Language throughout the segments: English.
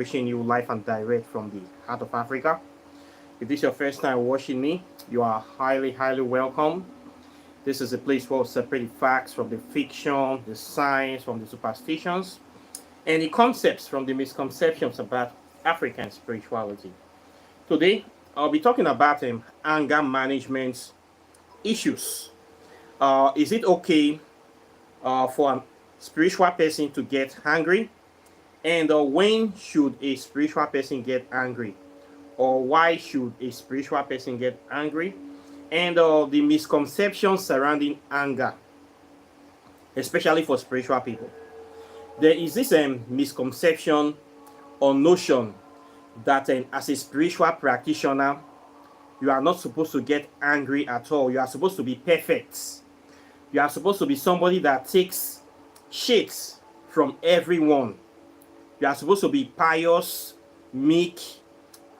Wishing you live and direct from the heart of Africa. If this is your first time watching me, you are highly welcome. This is a place where we separate the facts from the fiction, the science from the superstitions, and the concepts from the misconceptions about African spirituality. Today, I'll be talking about anger management issues. Is it okay for a spiritual person to get angry? And when should a spiritual person get angry? Or why should a spiritual person get angry? And the misconceptions surrounding anger, especially for spiritual people. There is this misconception or notion that as a spiritual practitioner, you are not supposed to get angry at all. You are supposed to be perfect. You are supposed to be somebody that takes shit from everyone. You are supposed to be pious, meek,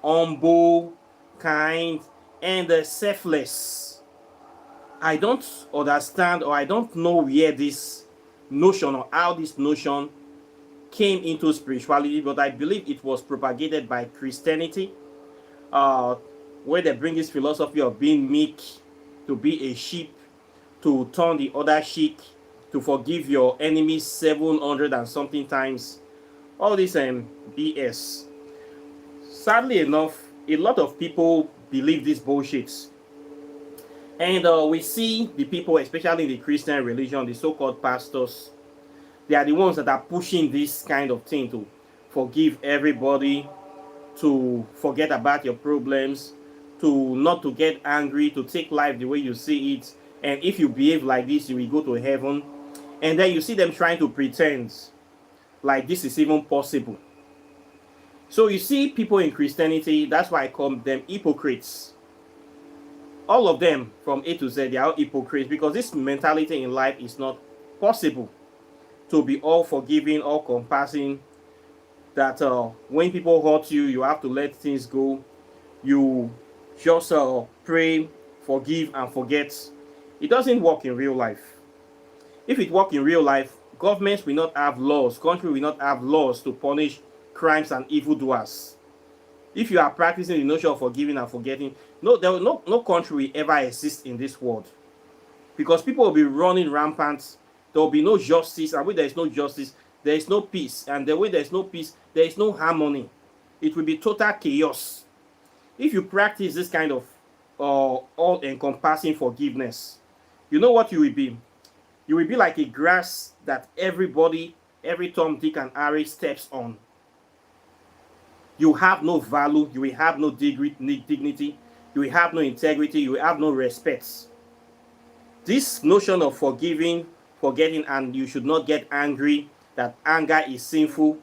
humble, kind, and selfless. I don't understand, or I don't know where this notion or how this notion came into spirituality, but I believe it was propagated by Christianity, where they bring this philosophy of being meek, to be a sheep, to turn the other cheek, to forgive your enemies 700 and something times. All this BS. Sadly enough, a lot of people believe this bullshit. And we see the people, especially in the Christian religion, the so-called pastors, they are the ones that are pushing this kind of thing to forgive everybody, to forget about your problems, to not to get angry, to take life the way you see it. And if you behave like this, you will go to heaven. And then you see them trying to pretend like this is even possible. So you see people in Christianity, that's why I call them hypocrites. All of them from A to Z, they are hypocrites, because this mentality in life is not possible to be all forgiving, all compassing, that when people hurt you, you have to let things go. You just pray, forgive, and forget. It doesn't work in real life. If it worked in real life, governments will not have laws, country will not have laws to punish crimes and evildoers. If you are practicing the notion of forgiving and forgetting, no country will ever exist in this world, because people will be running rampant. There will be no justice, and when there is no justice, there is no peace, and the way there is no peace, there is no harmony. It will be total chaos. If you practice this kind of all-encompassing forgiveness, you know what you will be? You will be like a grass that everybody, every Tom, Dick, and Harry steps on. You have no value, you will have no dignity, you will have no integrity, you will have no respect. This notion of forgiving, forgetting, and you should not get angry, that anger is sinful,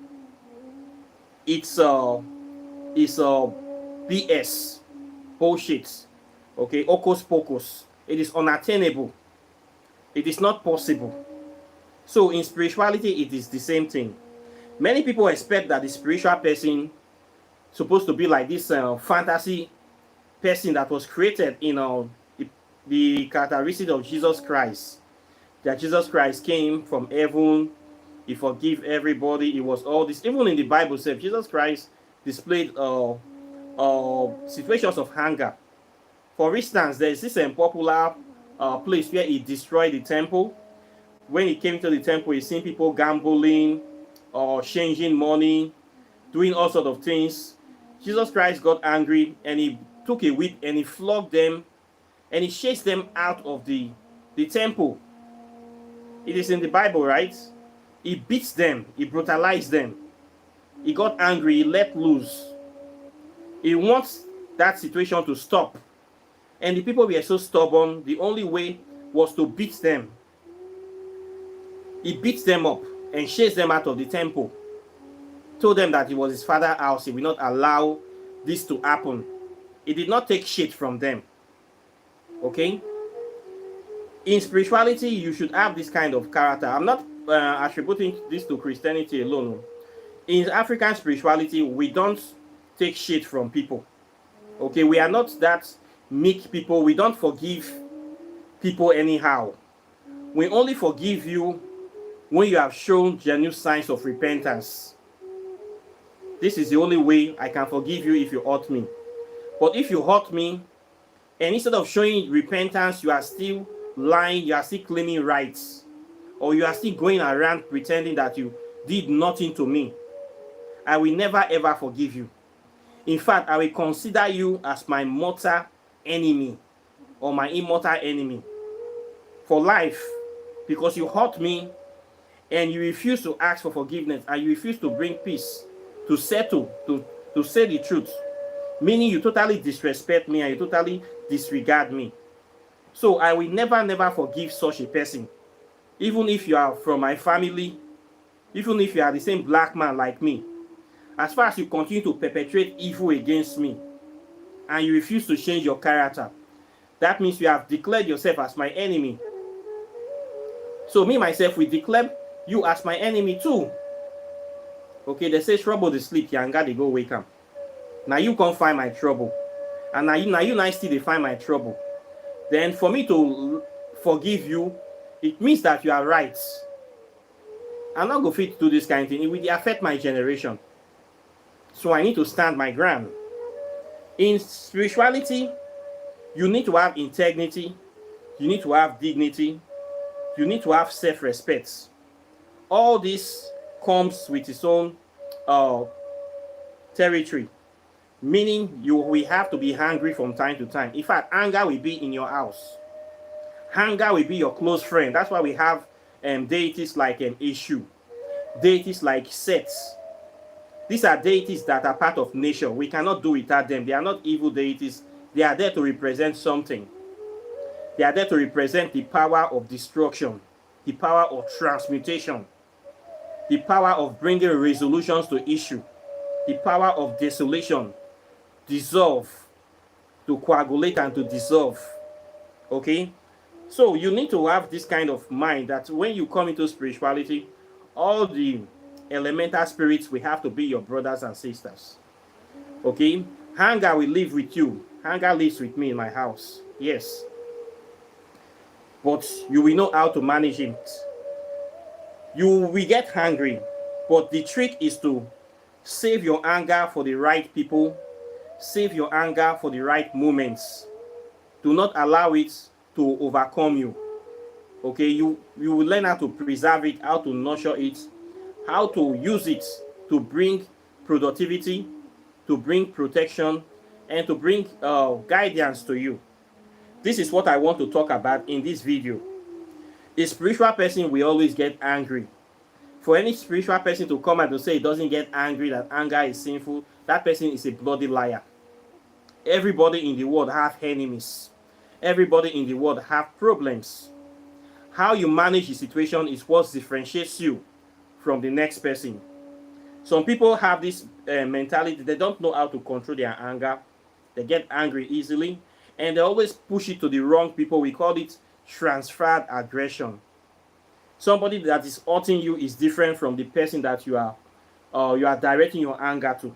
it's BS, bullshit, okay, hocus pocus. It is unattainable. It is not possible. So in spirituality, it is the same thing. Many people expect that the spiritual person supposed to be like this fantasy person that was created in the characteristic of Jesus Christ. That Jesus Christ came from heaven, he forgave everybody, it was all this. Even in the Bible itself, Jesus Christ displayed situations of anger. For instance, there is this popular place where he destroyed the temple. When he came to the temple, he seen people gambling or changing money, doing all sorts of things. Jesus Christ got angry, and he took a whip and he flogged them, and he chased them out of the temple. It is in the Bible, right? He beats them, he brutalized them. He got angry, he let loose. He wants that situation to stop. And the people were so stubborn, the only way was to beat them. He beat them up and chased them out of the temple. Told them that it was his father's house, he will not allow this to happen. He did not take shit from them. Okay? In spirituality, you should have this kind of character. I'm not attributing this to Christianity alone. In African spirituality, we don't take shit from people. Okay? We are not that meek people. We don't forgive people anyhow. We only forgive you when you have shown genuine signs of repentance. This is the only way I can forgive you if you hurt me. But if you hurt me, and instead of showing repentance, you are still lying, you are still claiming rights, or you are still going around pretending that you did nothing to me, I will never ever forgive you. In fact, I will consider you as my mortal enemy or my immortal enemy for life, because you hurt me and you refuse to ask for forgiveness, and you refuse to bring peace, to settle, to say the truth, meaning you totally disrespect me and you totally disregard me. So I will never forgive such a person, even if you are from my family, even if you are the same black man like me. As far as you continue to perpetrate evil against me and you refuse to change your character, that means you have declared yourself as my enemy. So me myself will declare you as my enemy too. Okay, they say trouble dey sleep, yanga dey go wake am. Now you can't find my trouble, and now you still dey find my trouble. Then for me to forgive you, it means that you are right. I'm not go fit do this kind of thing. It will affect my generation. So I need to stand my ground. In spirituality, you need to have integrity, you need to have dignity, you need to have self-respect. All this comes with its own territory, meaning you will have to be hungry from time to time. In fact, anger will be in your house. Anger will be your close friend. That's why we have deities like Ase, deities like Sets. These are deities that are part of nature. We cannot do without them. They are not evil deities. They are there to represent something. They are there to represent the power of destruction, the power of transmutation, the power of bringing resolutions to issue, the power of desolation, dissolve, to coagulate and to dissolve. Okay? So you need to have this kind of mind that when you come into spirituality, all the elemental spirits will have to be your brothers and sisters. Okay? Hunger will live with you. Hunger lives with me in my house. Yes. But you will know how to manage it. You will get hungry, but the trick is to save your anger for the right people. Save your anger for the right moments. Do not allow it to overcome you. Okay? You will learn how to preserve it, how to nurture it, how to use it to bring productivity, to bring protection, and to bring guidance to you. This is what I want to talk about in this video. A spiritual person will always get angry. For any spiritual person to come out to say he doesn't get angry, that anger is sinful, that person is a bloody liar. Everybody in the world have enemies. Everybody in the world have problems. How you manage the situation is what differentiates you from the next person. Some people have this mentality. They don't know how to control their anger. They get angry easily, and they always push it to the wrong people. We call it transferred aggression. Somebody that is hurting you is different from the person that you are directing your anger to.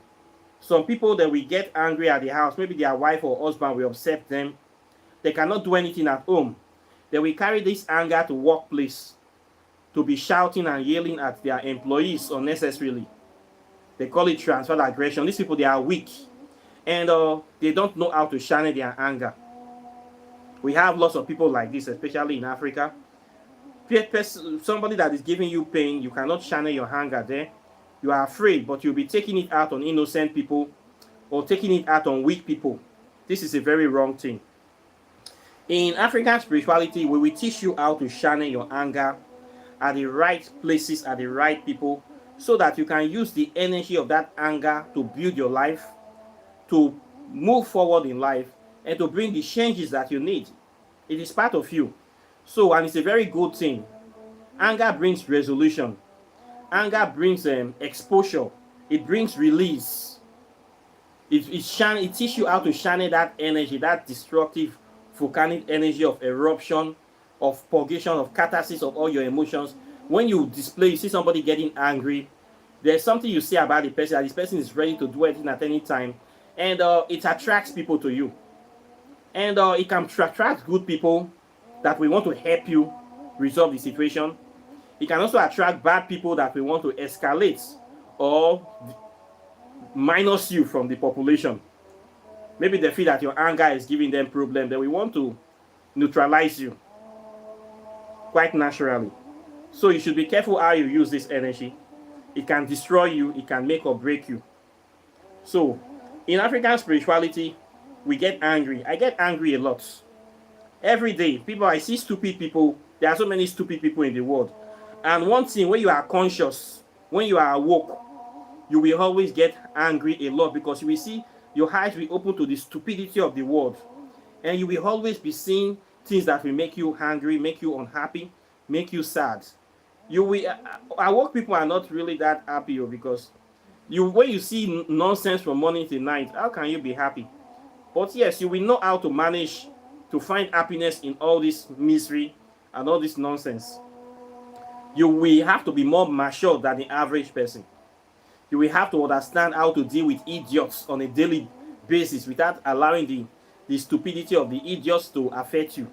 Some people that will get angry at the house, maybe their wife or husband will upset them. They cannot do anything at home. They will carry this anger to workplace, to be shouting and yelling at their employees unnecessarily. They call it transferred aggression. These people, they are weak, and they don't know how to channel their anger. We have lots of people like this, especially in Africa. Somebody that is giving you pain, you cannot channel your anger there. You are afraid, but you'll be taking it out on innocent people or taking it out on weak people. This is a very wrong thing. In African spirituality, we will teach you how to channel your anger at the right places, at the right people, so that you can use the energy of that anger to build your life, to move forward in life, and to bring the changes that you need. It is part of you. So, and it's a very good thing. Anger brings resolution. Anger brings exposure. It brings release. It teaches you how to channel that energy, that destructive volcanic energy of eruption, of purgation, of catharsis of all your emotions. When you see somebody getting angry, there's something you say about the person, that this person is ready to do anything at any time, and it attracts people to you. And it can attract good people that we want to help you resolve the situation. It can also attract bad people that we want to escalate or minus you from the population. Maybe they feel that your anger is giving them problem. Then we want to neutralize you quite naturally. So you should be careful how you use this energy. It can destroy you. It can make or break you. So in African spirituality, we get angry. I get angry a lot. Every day, people, I see stupid people. There are so many stupid people in the world. And one thing, when you are conscious, when you are awoke, you will always get angry a lot, because you will see your eyes will open to the stupidity of the world. And you will always be seeing things that will make you angry, make you unhappy, make you sad. You will, awoke people are not really that happy, because when you see nonsense from morning to night, how can you be happy? But yes, you will know how to manage to find happiness in all this misery and all this nonsense. You will have to be more mature than the average person. You will have to understand how to deal with idiots on a daily basis without allowing the stupidity of the idiots to affect you.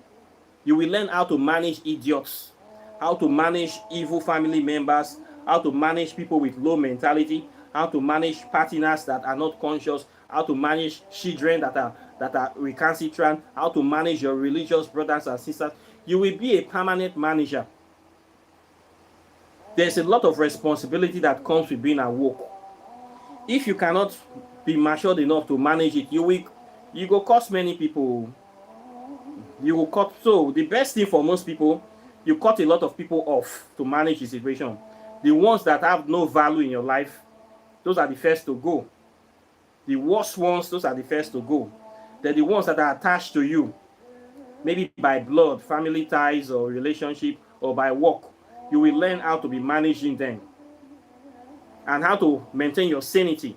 You will learn how to manage idiots, how to manage evil family members, how to manage people with low mentality, how to manage partners that are not conscious, how to manage children that are recalcitrant, how to manage your religious brothers and sisters. You will be a permanent manager. There's a lot of responsibility that comes with being awoke. If you cannot be matured enough to manage it, you go cost many people. You will cut. So the best thing for most people, you cut a lot of people off to manage the situation. The ones that have no value in your life, those are the first to go. The worst ones, those are the first to go. They're the ones that are attached to you, maybe by blood, family ties, or relationship, or by work. You will learn how to be managing them and how to maintain your sanity.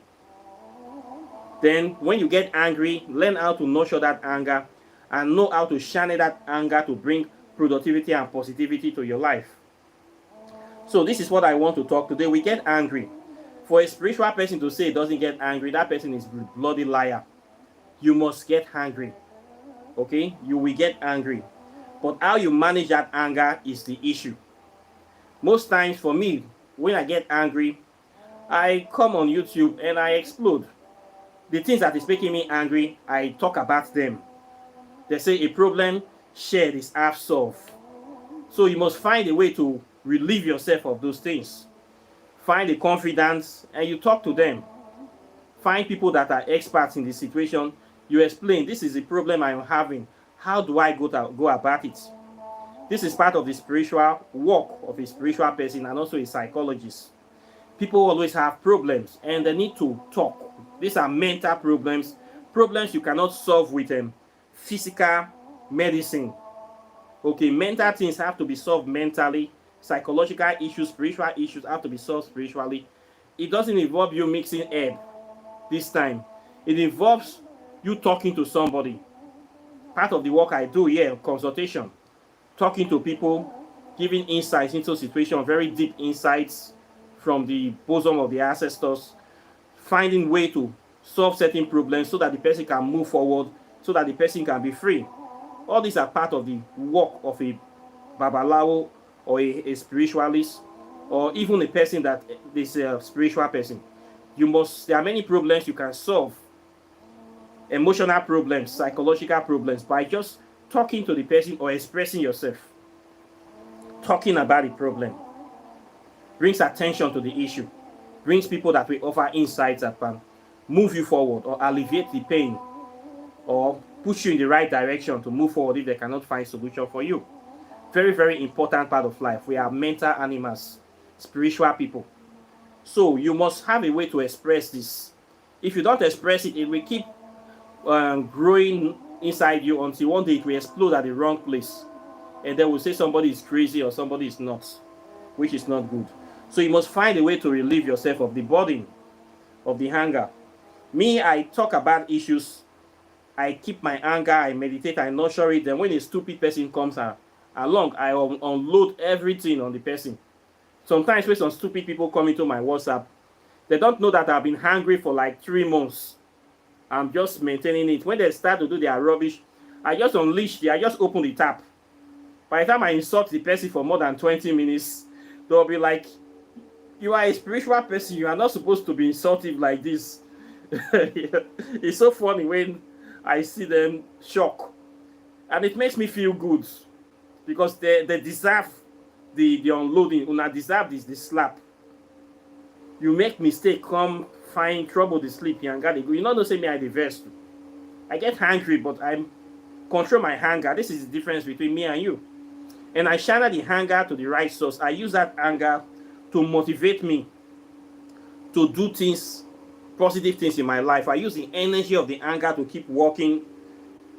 Then when you get angry, learn how to nurture that anger and know how to channel that anger to bring productivity and positivity to your life. So this is what I want to talk today. We get angry. For a spiritual person to say it doesn't get angry, that person is a bloody liar. You must get angry. Okay? You will get angry. But how you manage that anger is the issue. Most times for me, when I get angry, I come on YouTube and I explode. The things that is making me angry, I talk about them. They say a problem shared is half solved. So you must find a way to relieve yourself of those things. Find a confidant and you talk to them. Find people that are experts in the situation. You explain, this is the problem I am having. How do I go about it? This is part of the spiritual work of a spiritual person and also a psychologist. People always have problems and they need to talk. These are mental problems, problems you cannot solve with physical medicine. Okay, mental things have to be solved mentally. Psychological issues, spiritual issues have to be solved spiritually. It doesn't involve you mixing herb this time. It involves you talking to somebody. Part of the work I do here, consultation, talking to people, giving insights into situation, very deep insights from the bosom of the ancestors, finding way to solve certain problems so that the person can move forward, so that the person can be free. All these are part of the work of a babalawo or a spiritualist, or even a person that is a spiritual person. There are many problems you can solve, emotional problems, psychological problems, by just talking to the person or expressing yourself. Talking about the problem brings attention to the issue, brings people that will offer insights that can move you forward or alleviate the pain or push you in the right direction to move forward if they cannot find solution for you. Very, very important part of life. We are mental animals, spiritual people. So you must have a way to express this. If you don't express it, it will keep growing inside you until one day it will explode at the wrong place. And they will say somebody is crazy or somebody is nuts, which is not good. So you must find a way to relieve yourself of the burden, of the anger. Me, I talk about issues. I keep my anger, I meditate, I nurture it. Then when a stupid person comes along, I unload everything on the person. Sometimes when some stupid people come into my WhatsApp, they don't know that I've been hungry for like 3 months. I'm just maintaining it. When they start to do their rubbish, I just open the tap. By the time I insult the person for more than 20 minutes, they'll be like, you are a spiritual person, you are not supposed to be insultive like this. It's so funny when I see them shock, and it makes me feel good because they deserve the unloading. Una deserve this the slap. You make mistake, come find trouble, the sleep, and gotta go. You know, say me I diverse. I get angry, but I control my anger. This is the difference between me and you. And I channel the anger to the right source. I use that anger to motivate me to do things, positive things in my life. I use the energy of the anger to keep working,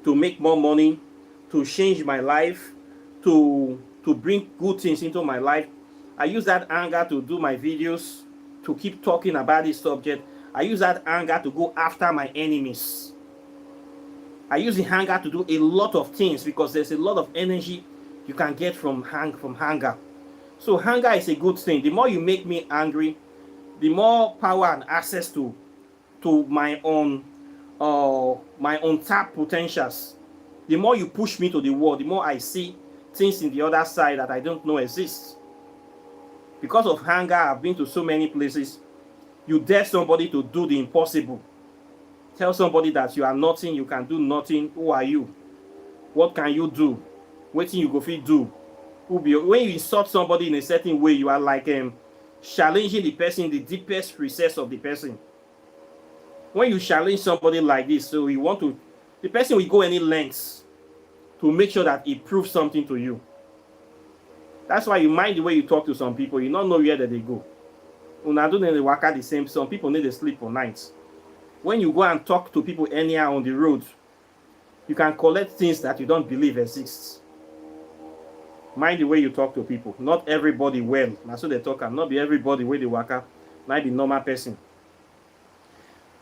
to make more money, to change my life, to bring good things into my life. I use that anger to do my videos, to keep talking about this subject. I use that anger to go after my enemies. I use the anger to do a lot of things because there's a lot of energy you can get from anger. So anger is a good thing. The more you make me angry, the more power and access to my untapped potentials. The more you push me to the wall, the more I see things in the other side that I don't know exist. Because of anger, I've been to so many places. You dare somebody to do the impossible. Tell somebody that you are nothing, you can do nothing. Who are you? What can you do? What thing you go fit do? When you insult somebody in a certain way, you are like challenging the person in the deepest recess of the person. When you challenge somebody like this, so you want to, the person will go any lengths to make sure that he proves something to you. That's why you mind the way you talk to some people. You don't know where they go. Una do need to work out the same. Some people need to sleep for nights. When you go and talk to people anyhow on the road, you can collect things that you don't believe exist. Mind the way you talk to people. Not everybody well. That's what they talk. Not be everybody where they work out. Not be normal person.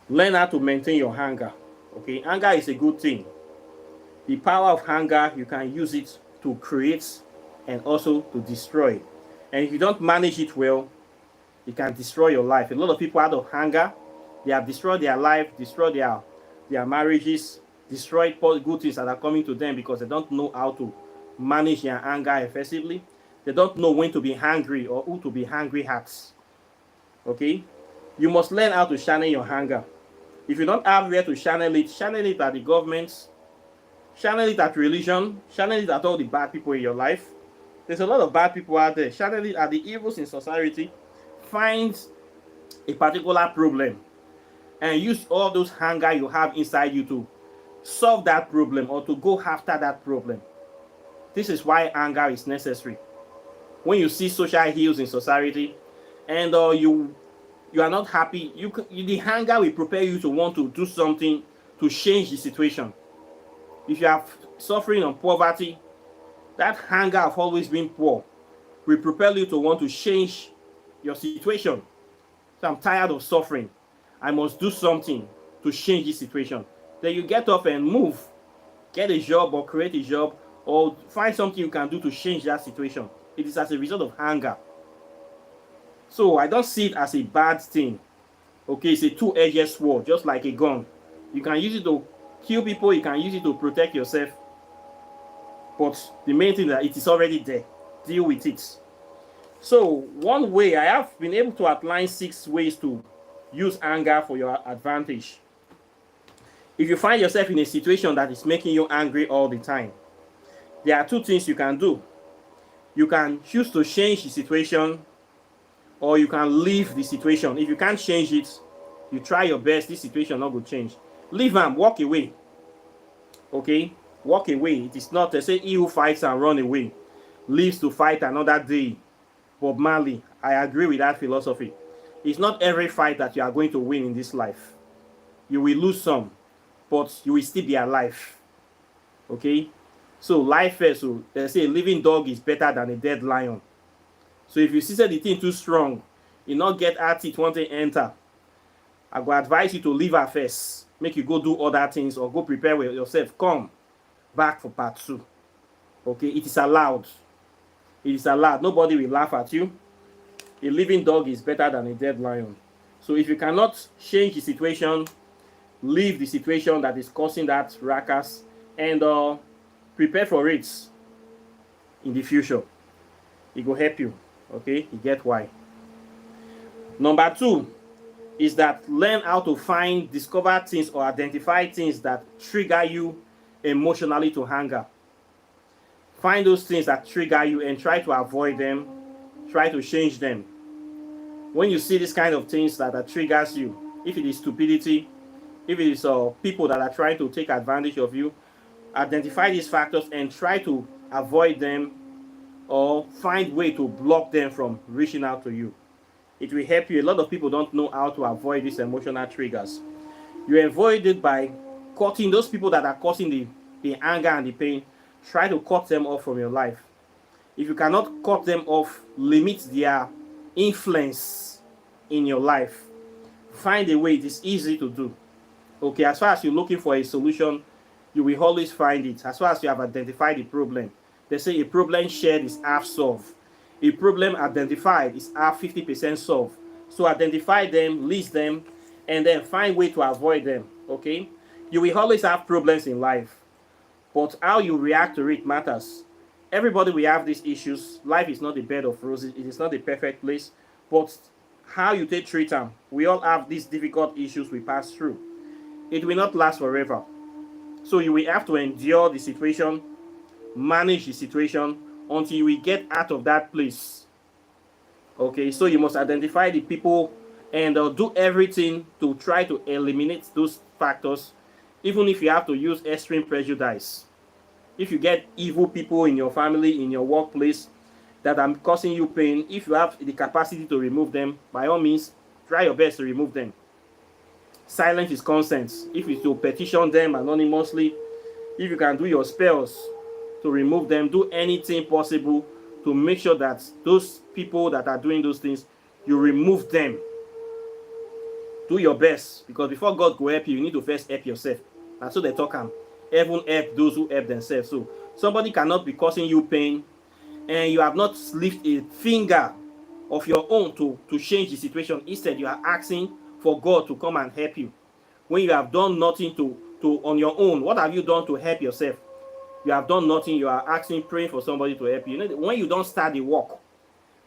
Learn how to maintain your anger. Okay, anger is a good thing. The power of anger, you can use it to create and also to destroy. And if you don't manage it well, it can destroy your life. A lot of people out of anger, they have destroyed their life, destroyed their marriages, destroyed good things that are coming to them because they don't know how to manage their anger effectively. They don't know when to be angry or who to be angry at. Okay? You must learn how to channel your anger. If you don't have where to channel it at the government, channel it at religion, channel it at all the bad people in your life. There's a lot of bad people out there. Channel it at the evils in society. Find a particular problem and use all those anger you have inside you to solve that problem or to go after that problem. This is why anger is necessary. When you see social ills in society and you are not happy, the anger will prepare you to want to do something to change the situation. If you are suffering on poverty, that anger of always being poor will propel you to want to change your situation. So I'm tired of suffering. I must do something to change this situation. Then you get up and move. Get a job or create a job or find something you can do to change that situation. It is as a result of anger. So I don't see it as a bad thing. Okay, it's a two-edged sword, just like a gun. You can use it to kill people, you can use it to protect yourself. But the main thing is that it is already there. Deal with it. So one way, I have been able to outline 6 ways to use anger for your advantage. If you find yourself in a situation that is making you angry all the time, there are 2 things you can do. You can choose to change the situation, or you can leave the situation. If you can't change it, you try your best, this situation not going to change. Leave them, walk away. Okay? Walk away. It is not, they say, he who fights and run away lives to fight another day. Bob Marley, I agree with that philosophy. It's not every fight that you are going to win in this life. You will lose some, but you will still be alive. Okay? So life first, so they say a living dog is better than a dead lion. So if you see the thing too strong, you not get at it once they enter, I will advise you to leave her first. Make you go do other things or go prepare with yourself. Come back for part 2. Okay? It is allowed. It is allowed. Nobody will laugh at you. A living dog is better than a dead lion. So if you cannot change the situation, leave the situation that is causing that ruckus and prepare for it in the future. It will help you. Okay? You get why. Number 2, is that learn how to discover things or identify things that trigger you emotionally to anger. Find those things that trigger you and try to avoid them, try to change them. When you see this kind of things that triggers you, if it is stupidity, if it is people that are trying to take advantage of you, identify these factors and try to avoid them or find way to block them from reaching out to you. It will help you. A lot of people don't know how to avoid these emotional triggers. You avoid it by cutting those people that are causing the anger and the pain. Try to cut them off from your life. If you cannot cut them off, limit their influence in your life. Find a way. It is easy to do. Okay, as far as you're looking for a solution, you will always find it. As far as you have identified the problem, they say a problem shared is half solved. A problem identified is half 50% solved. So identify them, list them, and then find way to avoid them. Okay, you will always have problems in life, but how you react to it matters. Everybody will have these issues. Life is not a bed of roses. It is not a perfect place, but how you treat them. We all have these difficult issues we pass through. It will not last forever. So you will have to endure the situation, manage the situation until you will get out of that place. Okay, so you must identify the people and do everything to try to eliminate those factors, even if you have to use extreme prejudice. If you get evil people in your family, in your workplace that are causing you pain, if you have the capacity to remove them, by all means, try your best to remove them. Silence is consent. If you to petition them anonymously, if you can do your spells to remove them, do anything possible to make sure that those people that are doing those things, you remove them. Do your best, because before God will help you, you need to first help yourself. And so they talk, heaven help those who help themselves. So somebody cannot be causing you pain and you have not lifted a finger of your own to change the situation. Instead, you are asking for God to come and help you. When you have done nothing to on your own, what have you done to help yourself? You have done nothing. You are asking, praying for somebody to help you. You know, when you don't start the work,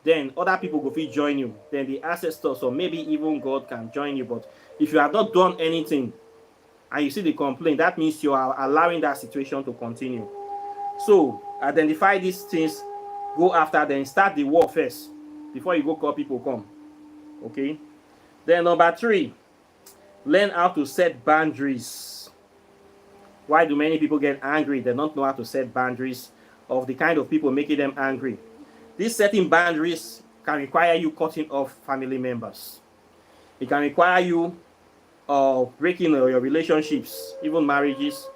then other people will join you. Then the ancestors or maybe even God can join you. But if you have not done anything and you see the complaint, that means you are allowing that situation to continue. So identify these things, go after them, start the war first before you go call people come. Okay. Then number 3, learn how to set boundaries. Why do many people get angry? They don't know how to set boundaries of the kind of people making them angry. These setting boundaries can require you cutting off family members. It can require you breaking your relationships, even marriages.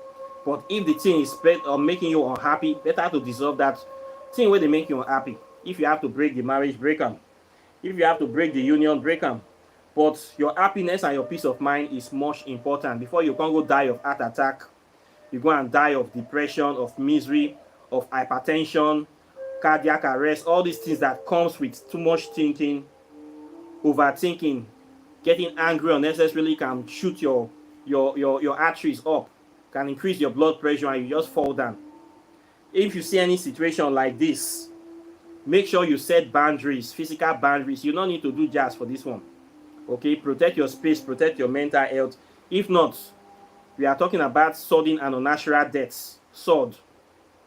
But if the thing is making you unhappy, better to dissolve that thing where they make you unhappy. If you have to break the marriage, break them. If you have to break the union, break them. But your happiness and your peace of mind is much important. Before you can go die of heart attack, you go and die of depression, of misery, of hypertension, cardiac arrest, all these things that comes with too much thinking, overthinking, getting angry unnecessarily can shoot your arteries up, can increase your blood pressure and you just fall down. If you see any situation like this, make sure you set boundaries, physical boundaries. You don't need to do just for this one. Okay, protect your space, protect your mental health. If not, we are talking about sudden and unnatural deaths,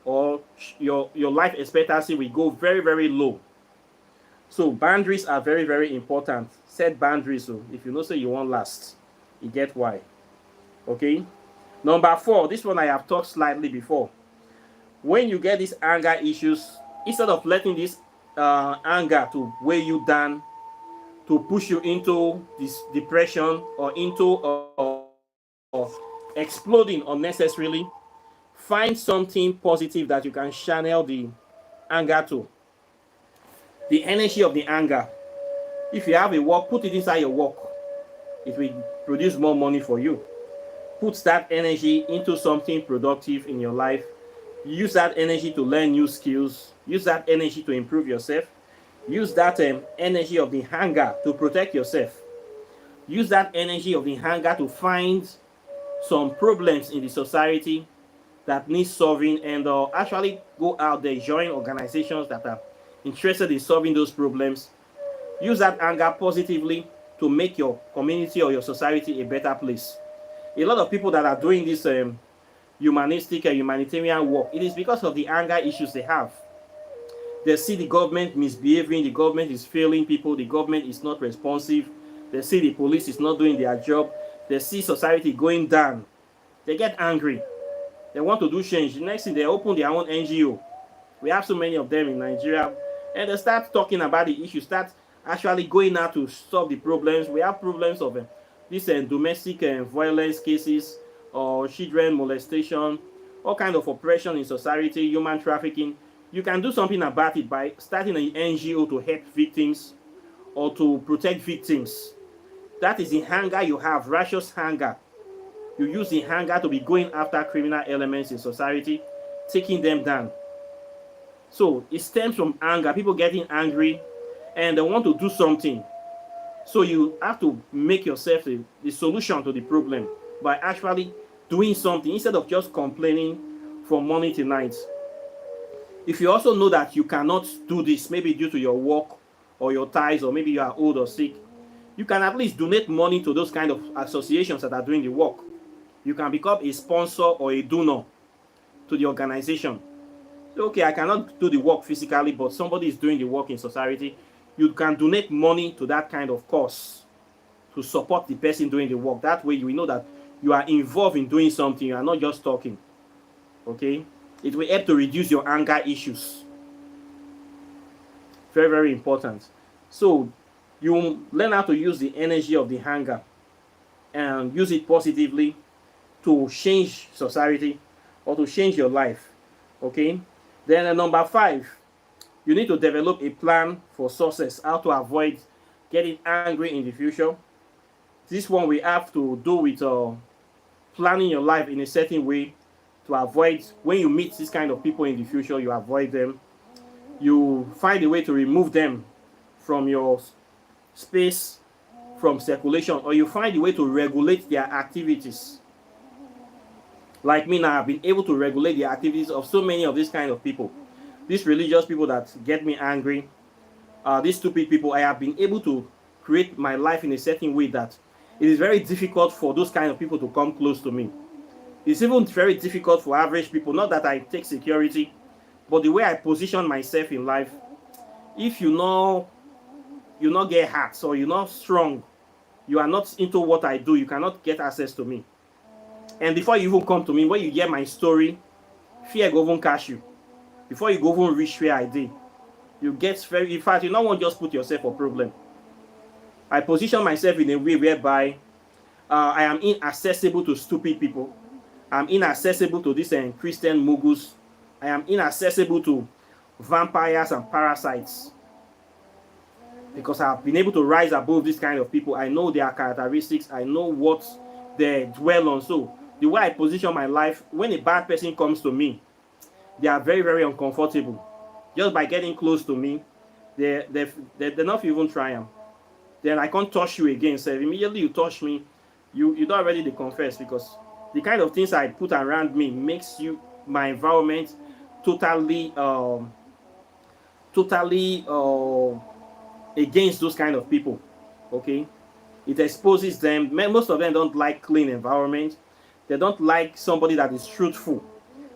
or your life expectancy will go very, very low. So boundaries are very, very important. Set boundaries. So if you know say you won't last, you get why. Okay. Number 4, this one I have talked slightly before. When you get these anger issues, instead of letting this anger to weigh you down, to push you into this depression or into exploding unnecessarily, find something positive that you can channel the anger to. The energy of the anger. If you have a work, put it inside your work. It will produce more money for you. Put that energy into something productive in your life. Use that energy to learn new skills. Use that energy to improve yourself. Use that energy of the anger to protect yourself. Use that energy of the anger to find some problems in the society that need solving, and actually go out there, join organizations that are interested in solving those problems. Use that anger positively to make your community or your society a better place. A lot of people that are doing this humanistic and humanitarian work, it is because of the anger issues they have. They see the government misbehaving, the government is failing people, the government is not responsive, they see the police is not doing their job, they see society going down. They get angry. They want to do change. The next thing, they open their own NGO. We have so many of them in Nigeria. And they start talking about the issue, start actually going out to solve the problems. We have problems of this domestic violence cases, or children molestation, all kind of oppression in society, human trafficking. You can do something about it by starting an NGO to help victims or to protect victims. That is the anger you have, righteous anger. You use the anger to be going after criminal elements in society, taking them down. So it stems from anger, people getting angry, and they want to do something. So you have to make yourself the solution to the problem by actually doing something instead of just complaining from morning to night. If you also know that you cannot do this, maybe due to your work or your ties, or maybe you are old or sick, you can at least donate money to those kind of associations that are doing the work. You can become a sponsor or a donor to the organization. So, okay, I cannot do the work physically, but somebody is doing the work in society. You can donate money to that kind of cause to support the person doing the work. That way you will know that you are involved in doing something. You are not just talking. Okay? It will help to reduce your anger issues. Very, very important. So you learn how to use the energy of the anger and use it positively to change society or to change your life. Okay? Then number 5, you need to develop a plan for success, how to avoid getting angry in the future. This one we have to do with planning your life in a certain way to avoid, when you meet this kind of people in the future, you avoid them. You find a way to remove them from your space, from circulation, or you find a way to regulate their activities. Like me now, I've been able to regulate the activities of so many of these kind of people. These religious people that get me angry, these stupid people, I have been able to create my life in a certain way that it is very difficult for those kind of people to come close to me. It's even very difficult for average people, not that I take security, but the way I position myself in life. If you not get hurt, or you're not strong, you are not into what I do, you cannot get access to me. And before you even come to me, when you hear my story, fear go even catch you. Before you go even reach where I did, you get very, in fact, you don't want to just put yourself a problem. I position myself in a way whereby I am inaccessible to stupid people. I'm inaccessible to these Christian moguls. I am inaccessible to vampires and parasites. Because I've been able to rise above this kind of people. I know their characteristics. I know what they dwell on. So the way I position my life, when a bad person comes to me, they are very, very uncomfortable. Just by getting close to me, they're not even trying. Then I can't touch you again. So immediately you touch me, you don't already confess, because the kind of things I put around me makes my environment totally against those kind of people. Okay, it exposes them. Most of them don't like clean environment. They don't like somebody that is truthful.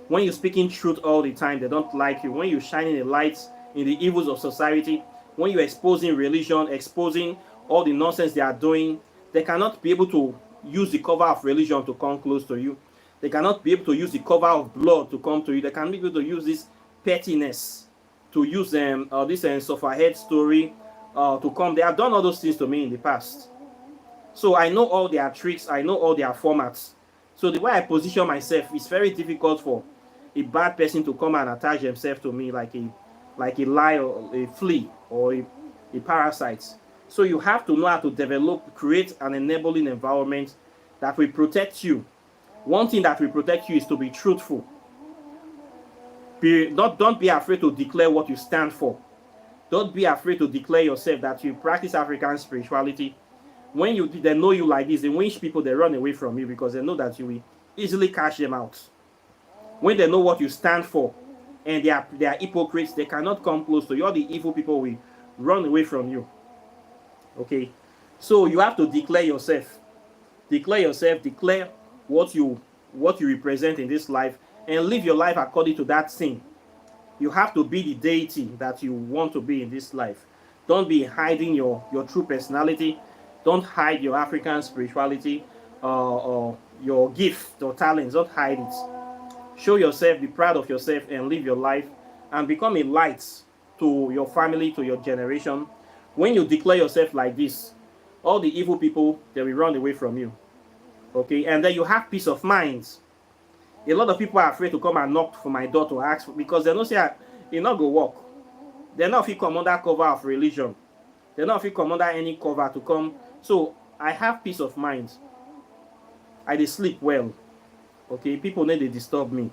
When you're speaking truth all the time, they don't like you. When you're shining a light in the evils of society, when you're exposing religion, exposing all the nonsense they are doing, they cannot be able to use the cover of religion to come close to you. They cannot be able to use the cover of blood to come to you. They can be able to use this pettiness, to use this suffer-head story to come. They have done all those things to me in the past. So I know all their tricks. I know all their formats. So the way I position myself is very difficult for a bad person to come and attach themselves to me like a lie or a flea or a parasite. So you have to know how to create an enabling environment that will protect you. One thing that will protect you is to be truthful. Don't be afraid to declare what you stand for. Don't be afraid to declare yourself that you practice African spirituality. When they know you like this, the Winch people, they run away from you because they know that you will easily cash them out. When they know what you stand for and they are hypocrites, they cannot come close to you. All the evil people will run away from you. Okay, So you have to declare yourself. Declare yourself, declare what you represent in this life, and live your life according to that thing. You have to be the deity that you want to be in this life. Don't be hiding your true personality. Don't hide your African spirituality, or your gift or talents. Don't hide it. Show yourself, be proud of yourself, and live your life, and become a light to your family, to your generation. When you declare yourself like this, all the evil people, they will run away from you. Okay, and then you have peace of mind. A lot of people are afraid to come and knock for my door to ask, because they don't say it not go work. They're not fit come under cover of religion. They're not fit come under any cover to come. So I have peace of mind. I dey sleep well. Okay, people need to disturb me.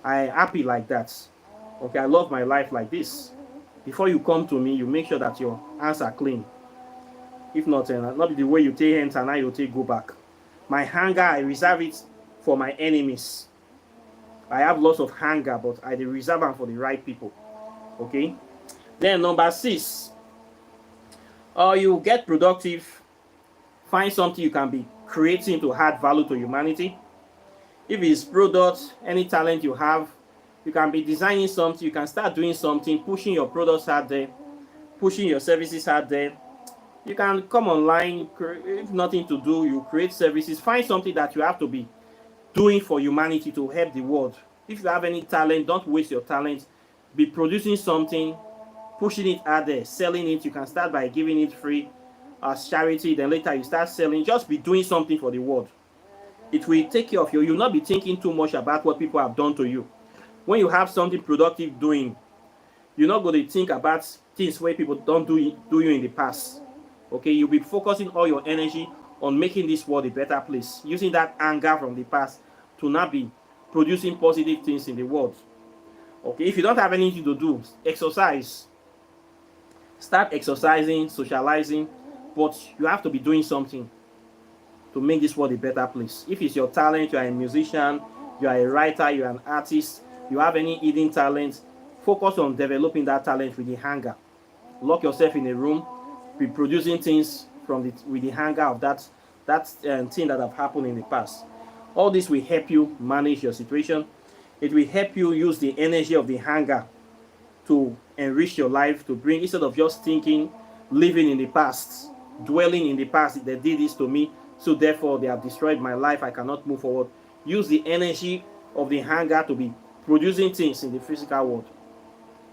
I happy like that. Okay, I love my life like this. Before you come to me, you make sure that your hands are clean. If not, not the way you take hands and now you take go back. My hunger, I reserve it for my enemies. I have lots of hunger, but I reserve them for the right people. Okay. Then number 6, you get productive. Find something you can be creating to add value to humanity. If it's product, any talent you have, you can be designing something. You can start doing something, pushing your products out there, pushing your services out there. You can come online. If nothing to do, you create services. Find something that you have to be doing for humanity to help the world. If you have any talent, don't waste your talent. Be producing something, pushing it out there, selling it. You can start by giving it free as charity, then later you start selling. Just be doing something for the world. It will take care of you. You'll not be thinking too much about what people have done to you. When you have something productive doing, you're not going to think about things where people don't do you in the past. Okay, you'll be focusing all your energy on making this world a better place, using that anger from the past to not be producing positive things in the world. Okay, if you don't have anything to do, exercise. Start exercising, socializing, but you have to be doing something to make this world a better place. If it's your talent, you are a musician, you are a writer, you are an artist, you have any hidden talent, focus on developing that talent with the hunger. Lock yourself in a room, be producing things with the hunger of that thing that have happened in the past. All this will help you manage your situation. It will help you use the energy of the hunger to enrich your life, to bring, instead of just thinking, living in the past, dwelling in the past. They did this to me, so therefore they have destroyed my life, I cannot move forward. Use the energy of the hunger to be producing things in the physical world.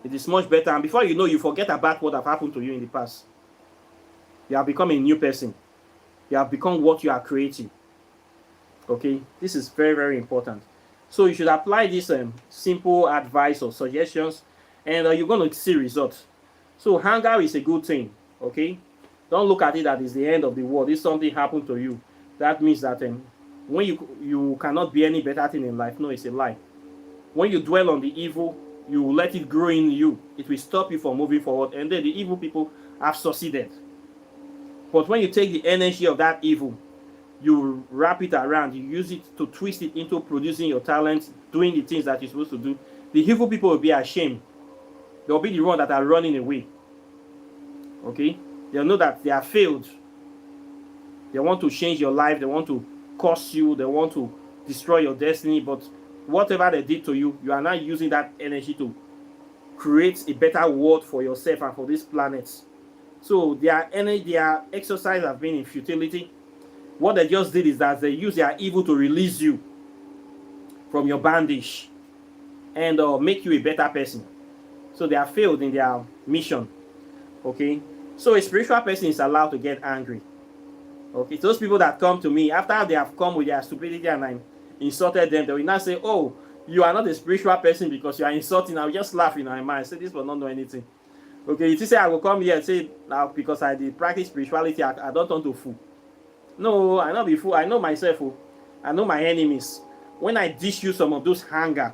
It is much better, and before you know, you forget about what have happened to you in the past. You have become a new person. You have become what you are creating. Okay, this is very, very important. So you should apply this simple advice or suggestions, and you're going to see results. So hunger is a good thing. Okay, don't look at it that it's the end of the world. If something happened to you, that means that when you cannot be any better thing in life. No, it's a lie. When you dwell on the evil, you let it grow in you. It will stop you from moving forward, and then the evil people have succeeded. But when you take the energy of that evil, you wrap it around, you use it to twist it into producing your talent, doing the things that you're supposed to do, the evil people will be ashamed. They'll be the ones that are running away. Okay? They'll know that they have failed. They want to change your life, they want to curse you, they want to destroy your destiny, but whatever they did to you, you are now using that energy to create a better world for yourself and for this planet. So their energy, their exercise has been in futility. What they just did is that they use their evil to release you from your bondage and make you a better person. So they have failed in their mission. Okay, so a spiritual person is allowed to get angry. Okay, those people that come to me after they have come with their stupidity and I insulted them, they will now say, "Oh, you are not a spiritual person because you are insulting." I will just laugh in my mind. Say, "This will not know anything." Okay, you say I will come here and say now because I did practice spirituality, I don't want to fool. No, I not be fool. I know myself. I know my enemies. When I dish you some of those hunger,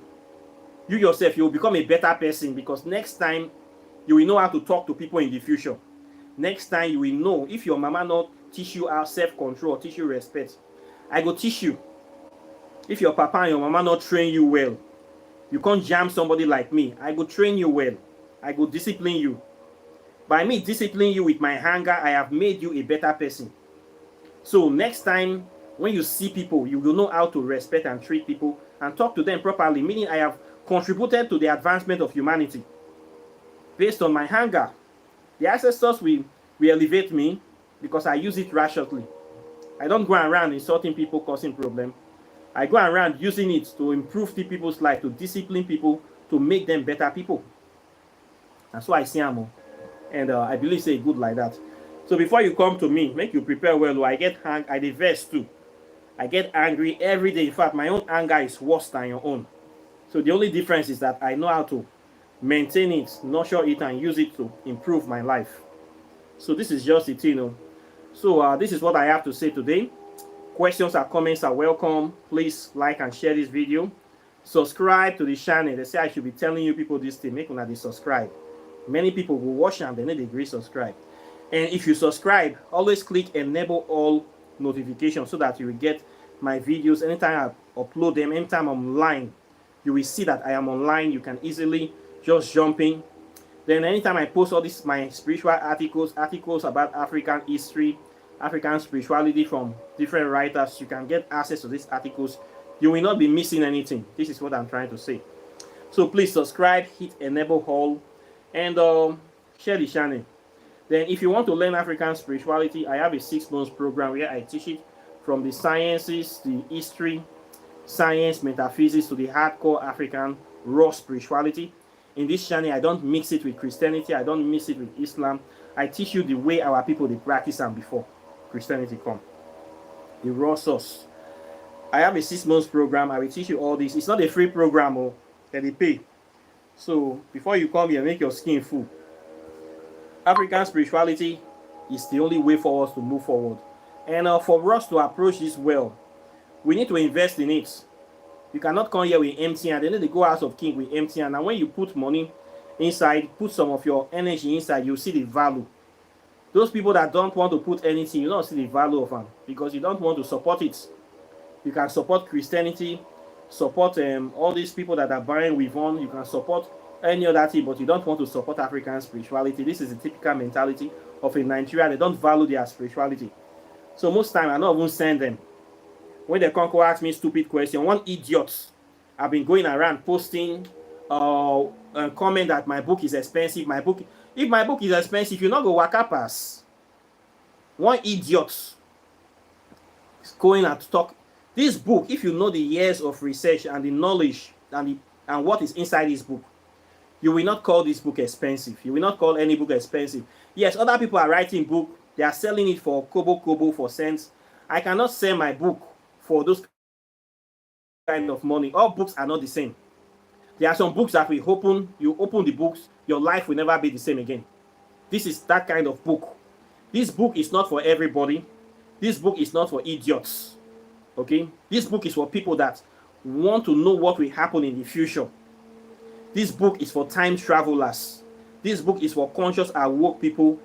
you yourself, you will become a better person, because next time you will know how to talk to people in the future. Next time you will know, if your mama not teach you how self-control, teach you respect, I go teach you. If your papa and your mama not train you well, you can't jam somebody like me. I go train you well. I go discipline you. By me disciplining you with my anger, I have made you a better person. So next time when you see people, you will know how to respect and treat people and talk to them properly, meaning I have contributed to the advancement of humanity. Based on my anger, the ancestors will elevate me because I use it rationally. I don't go around insulting people, causing problems. I go around using it to improve the people's life, to discipline people, to make them better people. That's why I see them. And I believe say good like that. So before you come to me, make you prepare well. I get I diverse too. I get angry every day. In fact, my own anger is worse than your own. So the only difference is that I know how to maintain it, nurture it, and use it to improve my life. So this is just it, you know. So this is what I have to say today. Questions or comments are welcome. Please like and share this video. Subscribe to the channel. They say I should be telling you people this thing. Make una dey subscribe. Many people will watch and they need to agree subscribe. And if you subscribe, always click enable all notifications so that you will get my videos anytime I upload them, anytime I'm online. You will see that I am online. You can easily just jump in. Then anytime I post all these my spiritual articles about African history, African spirituality from different writers, you can get access to these articles. You will not be missing anything. This is what I'm trying to say. So please subscribe, hit enable all, and share the channel. Then if you want to learn African spirituality, I have a 6-month program where I teach it from the sciences, the history, science, metaphysics to the hardcore African raw spirituality. In this channel, I don't mix it with Christianity. I don't mix it with Islam. I teach you the way our people they practice and before Christianity come. The raw source. I have a 6-month program. I will teach you all this. It's not a free program, oh, that they pay. So before you come here, make your skin full. African spirituality is the only way for us to move forward. And for us to approach this well, we need to invest in it. You cannot come here with empty hand. They need to go out of king with empty hand. And when you put money inside, put some of your energy inside, you see the value. Those people that don't want to put anything, you don't see the value of them because you don't want to support it. You can support Christianity, support all these people that are buying with on. You can support any other thing, but you don't want to support African spirituality. This is the typical mentality of a Nigerian. They don't value their spirituality. So most time I don't even send them. When they come ask me stupid question, one idiot, I've been going around posting a comment that my book is expensive. If my book is expensive, you not go waka pass. One idiot is going and talk. This book, if you know the years of research and the knowledge and what is inside this book, you will not call this book expensive. You will not call any book expensive. Yes, other people are writing book. They are selling it for kobo for cents. I cannot sell my book for those kind of money. All books are not the same. There are some books that you open the books, your life will never be the same again. This is that kind of book. This book is not for everybody. This book is not for idiots. Okay? This book is for people that want to know what will happen in the future. This book is for time travelers. This book is for conscious awoke people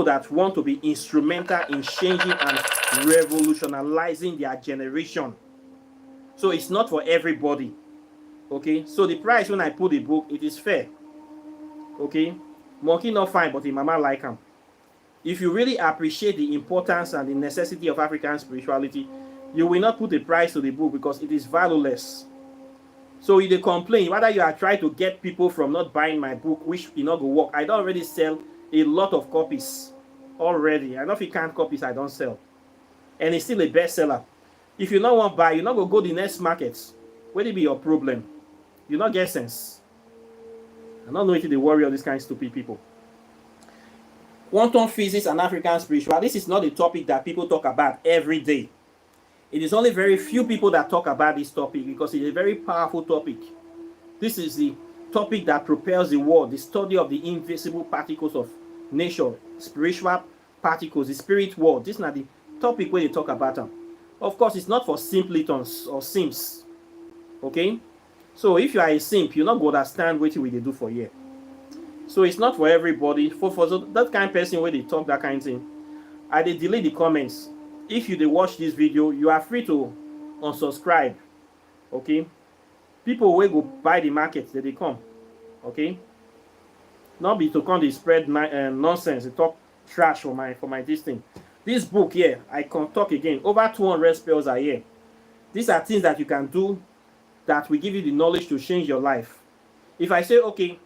that want to be instrumental in changing and revolutionizing their generation. So it's not for everybody. Okay, so the price when I put the book, it is fair. Okay, monkey not fine, but the mama like him. If you really appreciate the importance and the necessity of African spirituality, you will not put a price to the book because it is valueless. So if they complain, whether you are trying to get people from not buying my book, which will not go work. I don't already sell a lot of copies already. I know if you can't copies, I don't sell. And it's still a bestseller. If you not want to buy, you not go the next market. Where it be your problem? You not get sense. I don't know if they worry of this kind of stupid people. Quantum physics and African spirituality. This is not a topic that people talk about every day. It is only very few people that talk about this topic because it is a very powerful topic. This is the topic that propels the world, the study of the invisible particles of nature, spiritual particles, the spirit world. This is not the topic where they talk about them. Of course, it's not for simpletons or simps. Okay? So if you are a simp, you're not going to understand what they do for you. So it's not for everybody. For that kind of person where they talk that kind of thing, I they delete the comments. If you watch this video, you are free to unsubscribe. Okay? People will go buy the market that they come. Okay? Not be to come to spread nonsense, to talk trash for my this thing. This book here, I can talk again. Over 200 spells are here. These are things that you can do that will give you the knowledge to change your life. If I say, okay,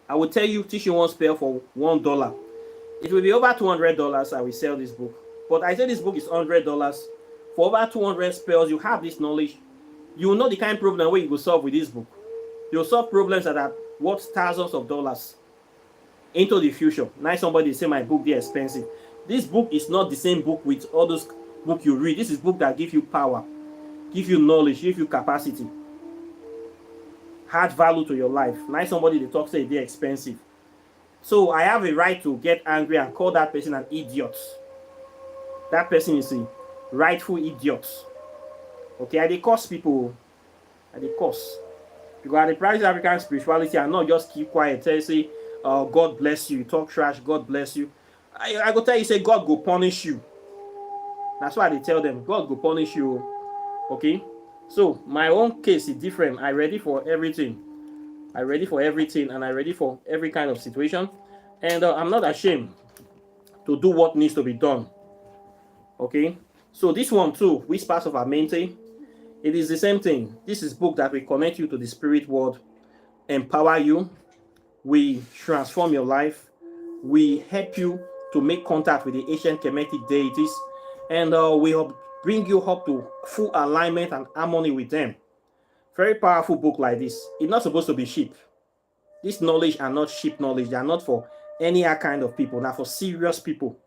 I will tell you, teach you one spell for $1, it will be over $200. I will sell this book. But I say this book is $100. For over 200 spells, you have this knowledge. You will know the kind of problem where you will solve with this book. You'll solve problems that are worth thousands of dollars into the future. Now somebody say my book is expensive. This book is not the same book with all those books you read. This is book that give you power, give you knowledge, give you capacity, add value to your life. Now somebody they talk say they're expensive. So I have a right to get angry and call that person an idiot. That person is a rightful idiot. Okay, I dey curse people. I dey curse. Because I dey practice African spirituality and not just keep quiet. Tell you say, God bless you. You talk trash, God bless you. I go tell you say God go punish you. That's why I dey tell them, God go punish you. Okay? So my own case is different. I ready for everything. I ready for everything and I ready for every kind of situation. And I'm not ashamed to do what needs to be done. Okay? So this one too, Whispers of Amente, it is the same thing. This is book that will connect you to the spirit world, empower you, we transform your life, we help you to make contact with the ancient Kemetic deities, and we help bring you up to full alignment and harmony with them. Very powerful book like this. It's not supposed to be cheap. This knowledge are not cheap knowledge. They are not for any other kind of people. Now for serious people.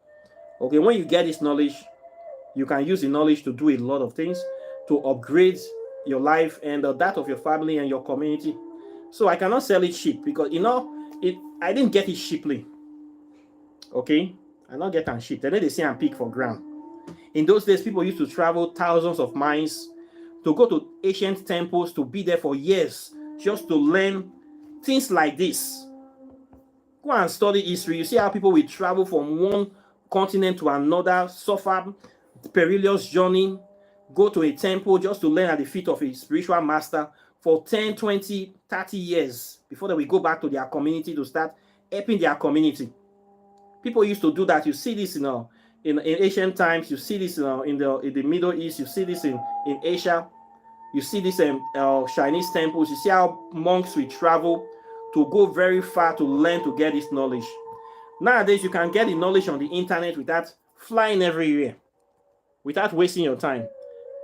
Okay, when you get this knowledge, you can use the knowledge to do a lot of things, to upgrade your life and that of your family and your community. So I cannot sell it cheap because, I didn't get it cheaply. Okay? I not get it cheap. Then they say I'm pick for ground. In those days, people used to travel thousands of miles to go to ancient temples, to be there for years, just to learn things like this. Go and study history. You see how people will travel from one continent to another, suffer perilous journey, go to a temple just to learn at the feet of a spiritual master for 10, 20, 30 years before they will go back to their community to start helping their community. People used to do that. You see this in ancient times. You see this in the Middle East. You see this in Asia. You see this in Chinese temples. You see how monks will travel to go very far to learn to get this knowledge. Nowadays, you can get the knowledge on the internet without flying everywhere, without wasting your time.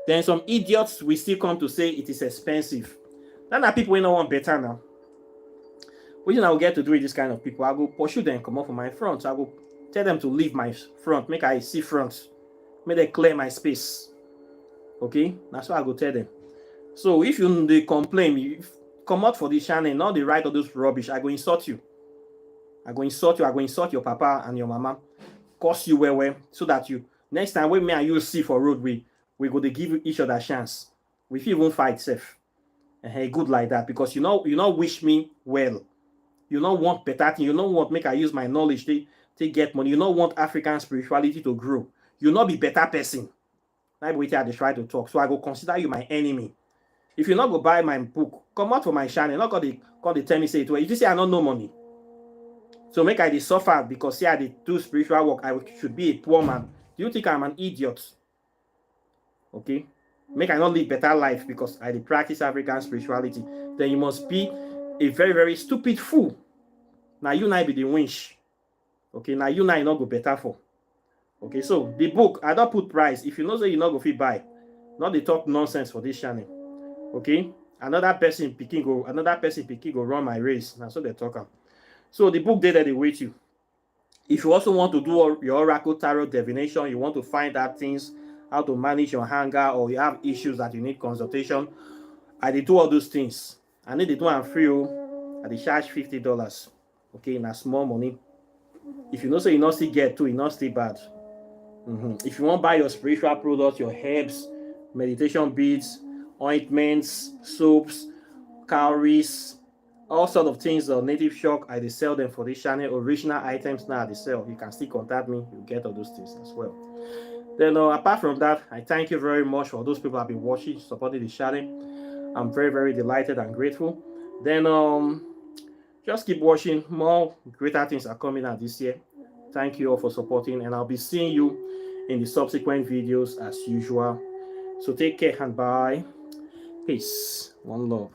Then some idiots will still come to say it is expensive. Then are people who don't want better now. What I will get to do with this kind of people, I go pursue them, come up from my front. I will tell them to leave my front, make I see front, make they clear my space. Okay, that's what I go tell them. So if they complain, you come out for this channel, not the right of those rubbish, I go insult you. I go insult your papa and your mama, curse you well, so that you next time when me and you see for road, we go to give each other a chance. We even fight safe. Good like that, because you not wish me well. You not want better thing. You not want make I use my knowledge to get money. You not want African spirituality to grow. You not be better person. That's what I try to talk. So I go consider you my enemy. If you not go buy my book, come out for my channel. Not got the tell me say it well. If you say I not no money, so make I suffer because see I do spiritual work. I should be a poor man. Do you think I'm an idiot? Okay, make I not live better life because I practice African spirituality. Then you must be a very, very stupid fool. Now you not be the winch. Okay, now you not go better for. Okay, so the book, I don't put price. If you know say you not go fit buy, not they talk nonsense for this channel. Okay, another person picking go run my race. Now so they talk. So the book there that they wait you. If you also want to do your oracle tarot divination, you want to find out things, how to manage your anger, or you have issues that you need consultation, I did do all those things. I need to do am free. I dey charge $50. Okay, na small money. If you know say you not still get to, you not still bad. If you want to buy your spiritual products, your herbs, meditation beads, ointments, soaps, cowries, all sort of things, native shock, I dey sell them for this channel. Original items now they sell. You can still contact me. You get all those things as well. Then apart from that, I thank you very much for those people who have been watching, supporting the channel. I'm very, very delighted and grateful. Then just keep watching. More greater things are coming out this year. Thank you all for supporting, and I'll be seeing you in the subsequent videos as usual. So take care and bye. Peace. One love.